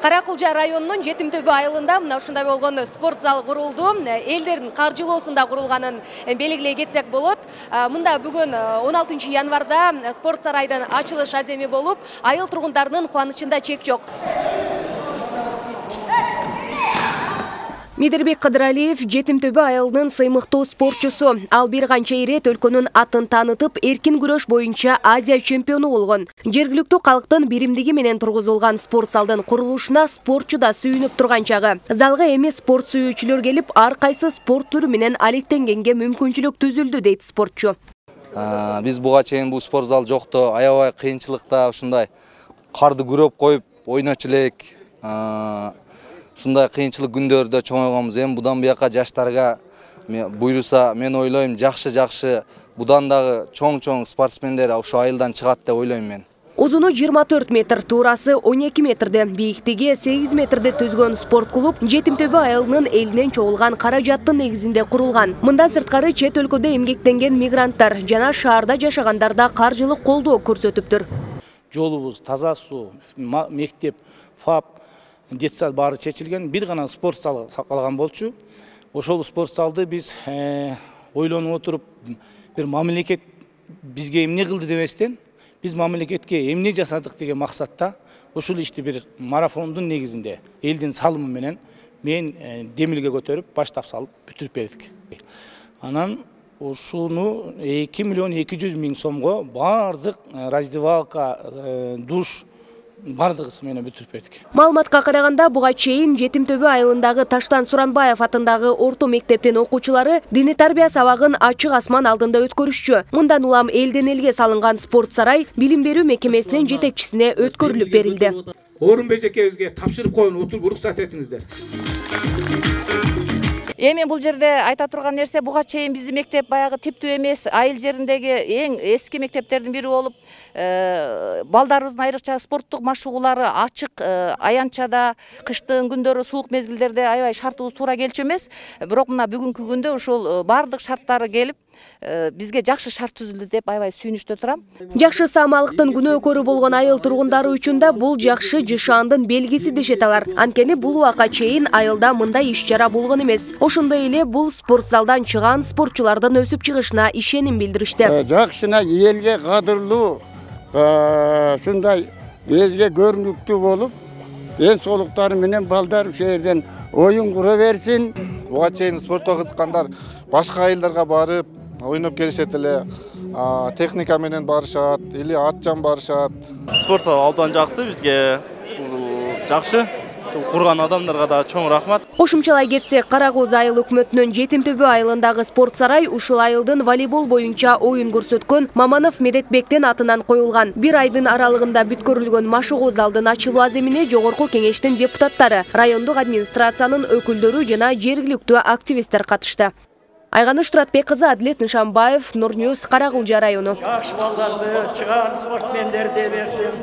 Каракулжа районунун Жетим Төбө айылында мына ушундай болгон спорт зал курулду. Элдердин каржылоосунда курулганын белгилей кетсек болот. Мында бүгүн 16 январда спорт сарайдын ачылыш аземи болуп, айыл тургундарынын кубанычында чек жок. Медербек Кадыралиев Жетим Төбө айылынын сыймыктуу спортчусу. Ал бир канча ирет өлкөнүн атын таанытып, эркин күрөш боюнча Азия чемпиону болгон. Жергиликтүү калктын биримдиги менен тургузулган спорт залдын курулушуна спортчу да сүйүнүп турган чагы. Залга эми спорт сүйүүчүлөр келип, ар кайсы спорт түрү менен алектенгенге мүмкүнчүлүк түзүлдү дейт спортчу. Биз буга чейин бул спорт зал жокто, аябай кыйынчылыкта ушундай карды күрөп коюп ойночу элек. Ушундай кыйынчылык күндөрдө чоңойгонбуз. Эми будан бияка жаштарга буйруса, мен ойлойм, жакшы будан дагы чоң спортсмендер ошо айылдан чыгат деп ойлойм мен. Узуну 24 метр, туурасы 12 метрде, бийиктиги 8 метрде түзгөн спорт клуб Жетим Төбө айылынын элинен чогулган каражаттын негизинде курулган. Мындан сырткары чет өлкөдө эмгектенген мигранттар жана шаарда жашагандарда каржылык колдоо көрсөтүптүр. Жолубуз, таза суу, мектеп, ФАП, детсад баары чечилген, бир гана спорт залы калган болчу. Ошол спорт залды биз ойлонуп отуруп, бир мамлекет бизге эмне кылды дебестен, биз мамлекетке эмне жасадык деген максатта ушул ишти бир марафондун негизинде элдин салымы менен мен демилге көтөрүп баштап салып бүтүрүп бердик. Анан ушуну 2 миллион 200 миң сомго бардык раздевалка, душ бардыгысы менен бүтүрүп бердик. Маалыматка караганда, буга чейин Жетим Төбө айылындагы Таштан Суранбаев атындагы орто мектептин окуучулары диний тарбия сабагын ачык асман алдында өткөрүшчү. Мындан улам элден элге салынган спорт сарай билим берүү мекемесинин жетекчисине өткөрүлүп берилди. Орун бежекебизге тапшырып коюн, отуруп уруксат этиңиздер. Эми бул жерде айта турган нерсе, буга чейин биздин мектеп баягы типтүү эмес, айыл жериндеги эң эски мектептердин бири болуп, балдарыбыздын айрыкча спорттук машыгуулары ачык аянтчада, кыштын күндөрү, суук мезгилдерде аябай шартыбыз туура келчү эмес. Бирок мына бүгүнкү күндө ушул бардык шарттары келип, бизге жакшы шарт түзүлдү деп аябай сүйүнүчтө турам. Жакшы саамалыктын күнөөкөрү болгон айыл тургундары үчүн да бул жакшы жышаандын белгиси дешет алар. Анткени бул убакка чейин айылда мындай иш-чара болгон эмес. Ошондой эле бул спорт залдан чыган спортчулардын өсүп чыгышына ишеним билдиришти. Жакшына элге кадырлуу, ушундай элге көрүнүктүү болуп, эн соолуктары менен балдар ушул жерден оюн кура берсин. Буга чейин спортко кызыккандар башка айылдарга барып ойноп келишет эле, техника менен барышат или атчан барышат. Спорт абдан жакты, бизге жакшы. Курган адамдарга да чоң рахмат. Кошумчалай кетсек, Каракөз айыл өкмөтүнүн Жетим Төбө айылындагы спорт сарай ушул айылдын волейбол боюнча оюн көрсөткөн Маманов Медетбектин атынан коюлган. Бир айдын аралыгында бүткөрүлгөн машыгуу залдын ачылуу аземине жогорку кеңештин депутаттары, райондук администрациянын өкүлдөрү жана жергиликтүү активисттер катышты. Айганыш Туратбек кызы, Адилет Нышанбаев, Нур Ньюс, Каракулжа району. Жакшы балдарды, чыган спортмендерди берсин.